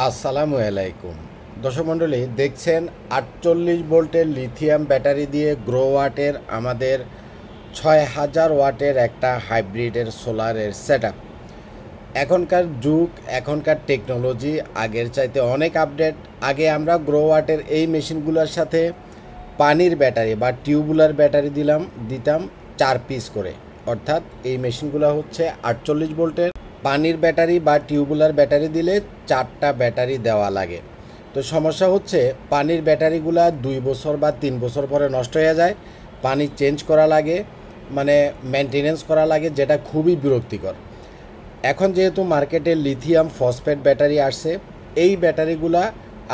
আসসালামু আলাইকুম দর্শক মণ্ডলী, দেখছেন 48 ভোল্টের লিথিয়াম ব্যাটারি দিয়ে গ্রোওয়াটের আমাদের 6000 ওয়াটের একটা হাইব্রিডের সোলারের সেটআপ। এখনকার যুগ, এখনকার টেকনোলজি আগের চাইতে অনেক আপডেট। আগে আমরা গ্রোওয়াটের এই মেশিনগুলোর সাথে পানির ব্যাটারি বা টিউবুলার ব্যাটারি দিতাম 4 পিস করে। অর্থাৎ এই মেশিনগুলো হচ্ছে 48 ভোল্টের পানির ব্যাটারি বা টিউবুলার ব্যাটারি দিলে 4টা ব্যাটারি দেওয়া লাগে। তো সমস্যা হচ্ছে পানির ব্যাটারিগুলা 2 বছর বা 3 বছর পরে নষ্ট হয়ে যায়, পানি চেঞ্জ করা লাগে, মানে মেনটেনেন্স করা লাগে, যেটা খুবই বিরক্তিকর। এখন যেহেতু মার্কেটে লিথিয়াম ফসফেট ব্যাটারি আসছে, এই ব্যাটারিগুলা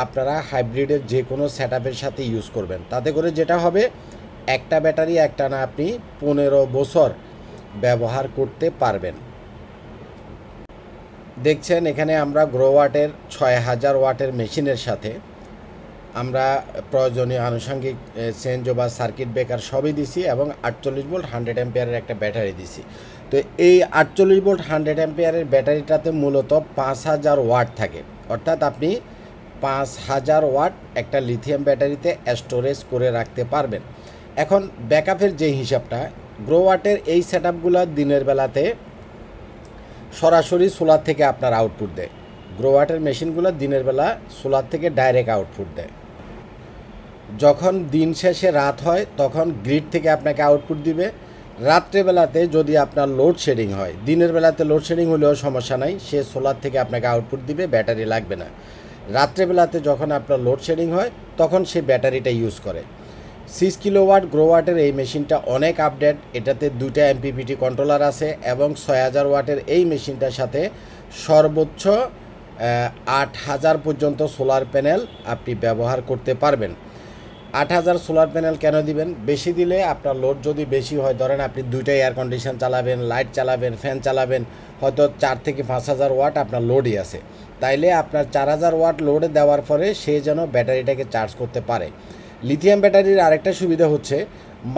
আপনারা হাইব্রিডের যে কোনো সেটআপের সাথে ইউজ করবেন। তাতে করে যেটা হবে, একটা ব্যাটারি একটানা আপনি 15 বছর ব্যবহার করতে পারবেন। দেখছেন এখানে আমরা গ্রোওয়াটের 6000 ওয়াটের মেশিনের সাথে আমরা প্রয়োজনীয় আনুষঙ্গিক চেঞ্জ বা সার্কিট ব্রেকার সবই দিছি এবং 48 ভোল্ট 100 অ্যাম্পিয়ারের একটা ব্যাটারি দিছি। তো এই 48 ভোল্ট 100 অ্যাম্পিয়ারের ব্যাটারিটাতে মূলত 5000 ওয়াট থাকে। অর্থাৎ আপনি 5000 ওয়াট একটা লিথিয়াম ব্যাটারিতে স্টোরেজ করে রাখতে পারবেন। এখন ব্যাকআপের যে হিসাবটা, গ্রোওয়াটের এই সেটআপগুলো দিনের বেলাতে সরাসরি সোলার থেকে আপনার আউটপুট দেয়। গ্রোওয়াটের মেশিনগুলো দিনের বেলা সোলার থেকে ডাইরেক্ট আউটপুট দেয়। যখন দিন শেষে রাত হয় তখন গ্রিড থেকে আপনাকে আউটপুট দিবে। রাত্রেবেলাতে যদি আপনার লোডশেডিং হয়, দিনের বেলাতে লোডশেডিং হলেও সমস্যা নাই, সে সোলার থেকে আপনাকে আউটপুট দিবে, ব্যাটারি লাগবে না। রাত্রেবেলাতে যখন আপনার লোডশেডিং হয় তখন সে ব্যাটারিটা ইউজ করে। 6 কিলোওয়াট গ্রোওয়াটের এই মেশিনটা অনেক আপডেট। এটাতে 2টা এমপিপিটি কন্ট্রোলার আছে এবং 6000 ওয়াটের এই মেশিনটার সাথে সর্বোচ্চ 8000 পর্যন্ত সোলার প্যানেল আপনি ব্যবহার করতে পারবেন। 8000 সোলার প্যানেল কেন দিবেন? বেশি দিলে আপনার লোড যদি বেশি হয়, ধরেন আপনি 2টা এয়ার কন্ডিশন চালাবেন, লাইট চালাবেন, ফ্যান চালাবেন, হয়তো 4 থেকে 5000 ওয়াট আপনার লোডই আছে, তাইলে আপনার 4000 ওয়াট লোডে দেওয়ার পরে সে যেন ব্যাটারিটাকে চার্জ করতে পারে। লিথিয়াম ব্যাটারির আরেকটা সুবিধা হচ্ছে,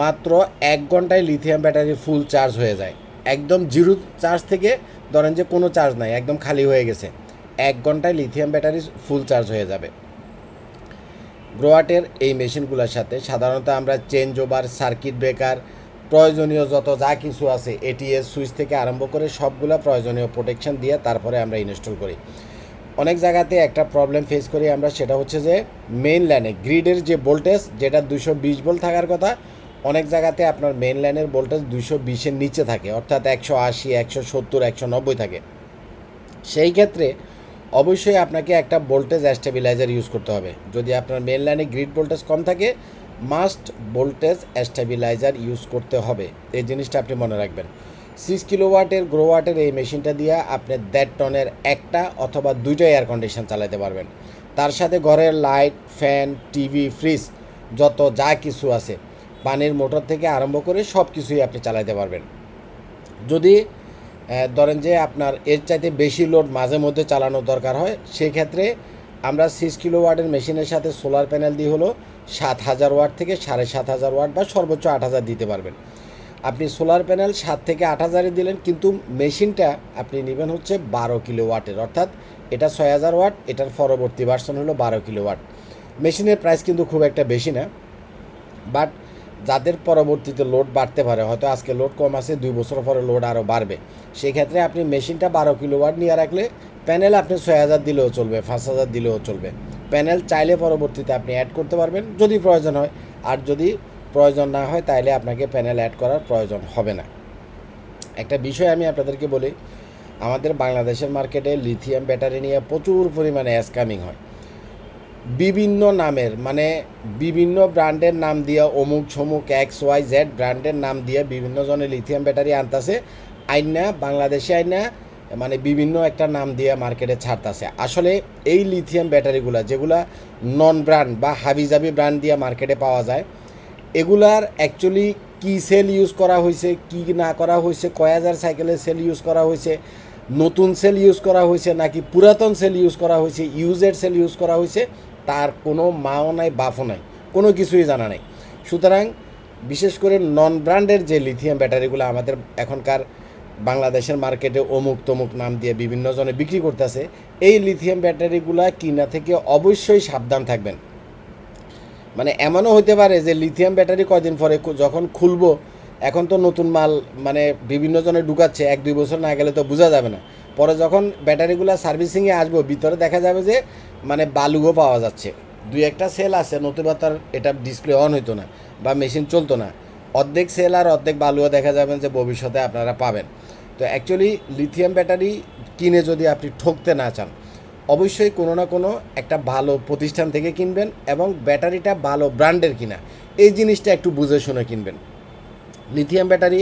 মাত্র 1 ঘন্টায় লিথিয়াম ব্যাটারি ফুল চার্জ হয়ে যায়। একদম জিরো চার্জ থেকে, ধরেন যে কোনো চার্জ নাই, একদম খালি হয়ে গেছে, 1 ঘন্টায় লিথিয়াম ব্যাটারি ফুল চার্জ হয়ে যাবে। গ্রোওয়াটের এই মেশিনগুলোর সাথে সাধারণত আমরা চেঞ্জ ওভার, সার্কিট ব্রেকার, প্রয়োজনীয় যত যা কিছু আছে, এটিএস সুইচ থেকে আরম্ভ করে সবগুলা প্রয়োজনীয় প্রোটেকশন দিয়ে তারপরে আমরা ইনস্টল করি। অনেক জায়গাতে একটা প্রবলেম ফেস করি আমরা, সেটা হচ্ছে যে মেইন লাইনে গ্রিডের যে ভোল্টেজ, যেটা 220 ভোল্ট থাকার কথা, অনেক জায়গাতে আপনার মেইন লাইনের ভোল্টেজ 220-এর নিচে থাকে, অর্থাৎ 180, 170, 190 থাকে। সেই ক্ষেত্রে অবশ্যই আপনাকে একটা ভোল্টেজ স্টেবিলাইজার ইউজ করতে হবে। যদি আপনার মেইন লাইনে গ্রিড ভোল্টেজ কম থাকে, মাস্ট ভোল্টেজ স্টেবিলাইজার ইউজ করতে হবে। এই জিনিসটা আপনি মনে রাখবেন। 6 কিলোওয়াটের গ্রোওয়াটের এই মেশিনটা দিয়ে আপনি 1.5 টনের একটা অথবা 2টা এয়ার কন্ডিশন চালাতে পারবেন। তার সাথে ঘরের লাইট, ফ্যান, টিভি, ফ্রিজ, যত যা কিছু আছে, পানির মোটর থেকে আরম্ভ করে সব কিছুই আপনি চালাতে পারবেন। যদি ধরেন যে আপনার এর চাইতে বেশি লোড মাঝে মধ্যে চালানোর দরকার হয়, সেক্ষেত্রে আমরা 6 কিলোওয়াটের মেশিনের সাথে সোলার প্যানেল দিয়ে হলো 7000 ওয়াট থেকে 7500 ওয়াট বা সর্বোচ্চ 8000 দিতে পারবেন। আপনি সোলার প্যানেল 7 থেকে 8000-এ দিলেন, কিন্তু মেশিনটা আপনি নেবেন হচ্ছে 12 কিলোওয়াটের। অর্থাৎ এটা 6000 ওয়াট, এটার পরবর্তী ভার্সন হলো 12 কিলোওয়াট। মেশিনের প্রাইস কিন্তু খুব একটা বেশি না, বাট যাদের পরবর্তীতে লোড বাড়তে পারে, হয়তো আজকে লোড কম আছে, 2 বছর পরে লোড আরও বাড়বে, সেই ক্ষেত্রে আপনি মেশিনটা 12 কিলোওয়াট নিয়ে রাখলে প্যানেল আপনি 6000 দিলেও চলবে, 5000 দিলেও চলবে। প্যানেল চাইলে পরবর্তীতে আপনি অ্যাড করতে পারবেন যদি প্রয়োজন হয়, আর যদি প্রয়োজন না হয় তাইলে আপনাকে প্যানেল অ্যাড করার প্রয়োজন হবে না। একটা বিষয় আমি আপনাদেরকে বলি, আমাদের বাংলাদেশের মার্কেটে লিথিয়াম ব্যাটারি নিয়ে প্রচুর পরিমাণে স্ক্যামিং হয়। বিভিন্ন নামের, মানে বিভিন্ন ব্র্যান্ডের নাম দিয়া, অমুক ছমুক XYZ ব্র্যান্ডের নাম দিয়ে বিভিন্ন জনের লিথিয়াম ব্যাটারি আনতেছে, আইনা বাংলাদেশে আইনা মানে বিভিন্ন একটা নাম দিয়ে মার্কেটে ছাড়তেছে। আসলে এই লিথিয়াম ব্যাটারিগুলা যেগুলা নন ব্র্যান্ড বা হাবিজাবি ব্র্যান্ড দিয়ে মার্কেটে পাওয়া যায়, এগুলার অ্যাকচুয়ালি কী সেল ইউজ করা হয়েছে, কি না করা হয়েছে, কয় হাজার সাইকেলের সেল ইউজ করা হয়েছে, নতুন সেল ইউজ করা হয়েছে নাকি পুরাতন সেল ইউজ করা হয়েছে, ইউজেড সেল ইউজ করা হয়েছে, তার কোনো মাও নাই, বাফও নাই, কোনো কিছুই জানা নাই। সুতরাং বিশেষ করে নন ব্র্যান্ডের যে লিথিয়াম ব্যাটারিগুলো আমাদের এখনকার বাংলাদেশের মার্কেটে অমুক তমুক নাম দিয়ে বিভিন্ন জনে বিক্রি করতেছে, এই লিথিয়াম ব্যাটারিগুলা কিনা থেকে অবশ্যই সাবধান থাকবেন। মানে এমনও হতে পারে যে লিথিয়াম ব্যাটারি কয়দিন পরে যখন খুলবো, এখন তো নতুন মাল মানে বিভিন্ন জনে ঢুকাচ্ছে, 1-2 বছর না গেলে তো বোঝা যাবে না। পরে যখন ব্যাটারিগুলো সার্ভিসিংয়ে আসবো, ভিতরে দেখা যাবে যে মানে বালুও পাওয়া যাচ্ছে। 2-1টা সেল আছে, নতুবা তার এটা ডিসপ্লে অন হইতো না বা মেশিন চলতো না। অর্ধেক সেল আর অর্ধেক বালুও দেখা যাবেন যে ভবিষ্যতে আপনারা পাবেন। তো অ্যাকচুয়ালি লিথিয়াম ব্যাটারি কিনে যদি আপনি ঠকতে না চান, অবশ্যই কোনো না কোনো একটা ভালো প্রতিষ্ঠান থেকে কিনবেন এবং ব্যাটারিটা ভালো ব্র্যান্ডের কিনা, এই জিনিসটা একটু বুঝে শুনে কিনবেন। লিথিয়াম ব্যাটারি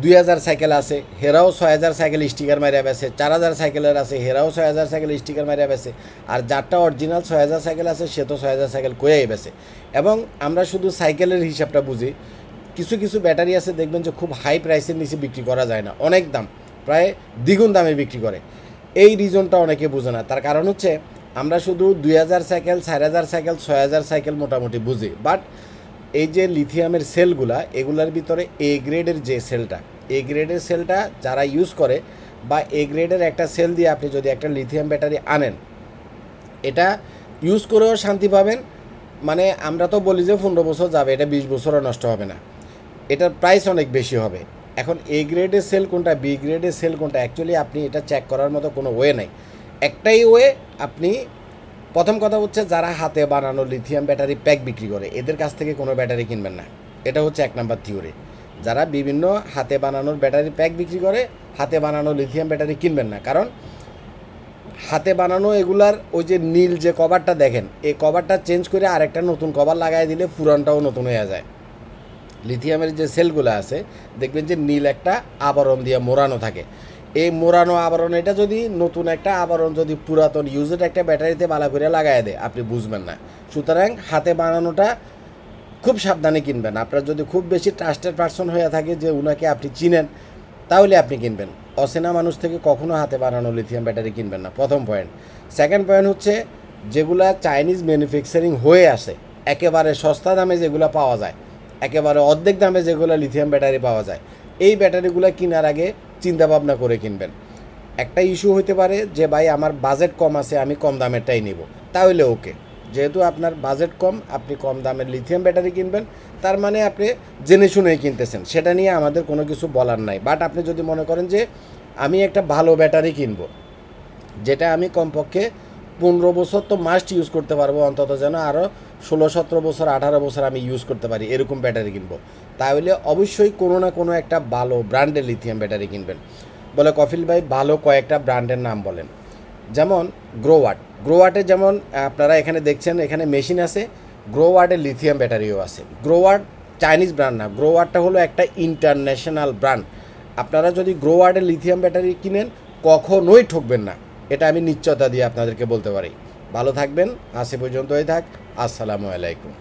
2000 সাইকেল আছে, হেরাও 6000 সাইকেল স্টিকার মারিয়া বেছে, 4000 সাইকেলের আছে, হেরাও 6000 সাইকেল স্টিকার মারিয়া বেছে, আর যারটা অরিজিনাল 6000 সাইকেল আছে সে তো 6000 সাইকেল কয়েই বেছে। এবং আমরা শুধু সাইকেলের হিসাবটা বুঝি, কিছু কিছু ব্যাটারি আছে দেখবেন যে খুব হাই প্রাইসের নিচে বিক্রি করা যায় না, অনেক দাম, প্রায় দ্বিগুণ দামে বিক্রি করে। এই রিজনটা অনেকে বোঝে না। তার কারণ হচ্ছে আমরা শুধু 2000 সাইকেল, 4000 সাইকেল, 6000 সাইকেল মোটামুটি বুঝি, বাট এই যে লিথিয়ামের সেলগুলা, এগুলার ভিতরে এ গ্রেডের যে সেলটা, এ গ্রেডের সেলটা যারা ইউজ করে, বা এ গ্রেডের একটা সেল দিয়ে আপনি যদি একটা লিথিয়াম ব্যাটারি আনেন, এটা ইউজ করেও শান্তি পাবেন। মানে আমরা তো বলি যে 15 বছর যাবে, এটা 20 বছরও নষ্ট হবে না, এটার প্রাইস অনেক বেশি হবে। এখন এ গ্রেডের সেল কোনটা, বি গ্রেডের সেল কোনটা, অ্যাকচুয়ালি আপনি এটা চেক করার মতো কোনো ওয়ে নাই। একটাই ওয়ে, আপনি প্রথম কথা হচ্ছে যারা হাতে বানানো লিথিয়াম ব্যাটারি প্যাক বিক্রি করে এদের কাছ থেকে কোনো ব্যাটারি কিনবেন না। এটা হচ্ছে 1 নাম্বার থিওরি। যারা বিভিন্ন হাতে বানানোর ব্যাটারি প্যাক বিক্রি করে, হাতে বানানো লিথিয়াম ব্যাটারি কিনবেন না। কারণ হাতে বানানো এগুলার ওই যে নীল যে কভারটা দেখেন, এই কভারটা চেঞ্জ করে আরেকটা নতুন কভার লাগাই দিলে পুরানটাও নতুন হয়ে যায়। লিথিয়ামের যে সেলগুলো আছে দেখবেন যে নীল একটা আবরণ দিয়ে মোড়ানো থাকে, এই মোড়ানো আবরণ, এটা যদি নতুন একটা আবরণ যদি পুরাতন ইউজেড একটা ব্যাটারিতে বালা করে লাগাই দেয়, আপনি বুঝবেন না। সুতরাং হাতে বানানোটা খুব সাবধানে কিনবেন। আপনার যদি খুব বেশি ট্রাস্টেড পারসন হয়ে থাকে যে উনাকে আপনি চিনেন, তাহলে আপনি কিনবেন। অচেনা মানুষ থেকে কখনো হাতে বানানো লিথিয়াম ব্যাটারি কিনবেন না, প্রথম পয়েন্ট। সেকেন্ড পয়েন্ট হচ্ছে যেগুলা চাইনিজ ম্যানুফ্যাকচারিং হয়ে আসে, একেবারে সস্তা দামে যেগুলো পাওয়া যায়, একেবারে অর্ধেক দামে যেগুলো লিথিয়াম ব্যাটারি পাওয়া যায়, এই ব্যাটারিগুলো কেনার আগে চিন্তা ভাবনা করে কিনবেন। একটা ইস্যু হতে পারে যে ভাই আমার বাজেট কম আছে, আমি কম দামেরটাই নিব, তাহলে ওকে। যেহেতু আপনার বাজেট কম, আপনি কম দামের লিথিয়াম ব্যাটারি কিনবেন, তার মানে আপনি জেনে শুনেই কিনতেছেন, সেটা নিয়ে আমাদের কোনো কিছু বলার নাই। বাট আপনি যদি মনে করেন যে আমি একটা ভালো ব্যাটারি কিনবো, যেটা আমি কমপক্ষে 15 বছর তো মাস্ট ইউজ করতে পারবো, অন্তত যেন আরও 16-17 বছর 18 বছর আমি ইউজ করতে পারি, এরকম ব্যাটারি কিনবো, তাহলে অবশ্যই কোনো না কোনো একটা ভালো ব্র্যান্ডের লিথিয়াম ব্যাটারি কিনবেন। বলে কফিল ভাই ভালো কয়েকটা ব্র্যান্ডের নাম বলেন। যেমন গ্রোওয়াটের যেমন আপনারা এখানে দেখছেন, এখানে মেশিন আছে, গ্রোওয়াটের লিথিয়াম ব্যাটারিও আছে। গ্রোওয়াট চাইনিজ ব্র্যান্ড না, গ্রোওয়াটটা হলো একটা ইন্টারন্যাশনাল ব্র্যান্ড। আপনারা যদি গ্রোওয়াটের লিথিয়াম ব্যাটারি কিনেন, কখনোই ঠকবেন না, এটা আমি নিশ্চয়তা দিয়ে আপনাদেরকে বলতে পারি। ভালো থাকবেন, আজ এ পর্যন্তই থাক। আসসালামু আলাইকুম।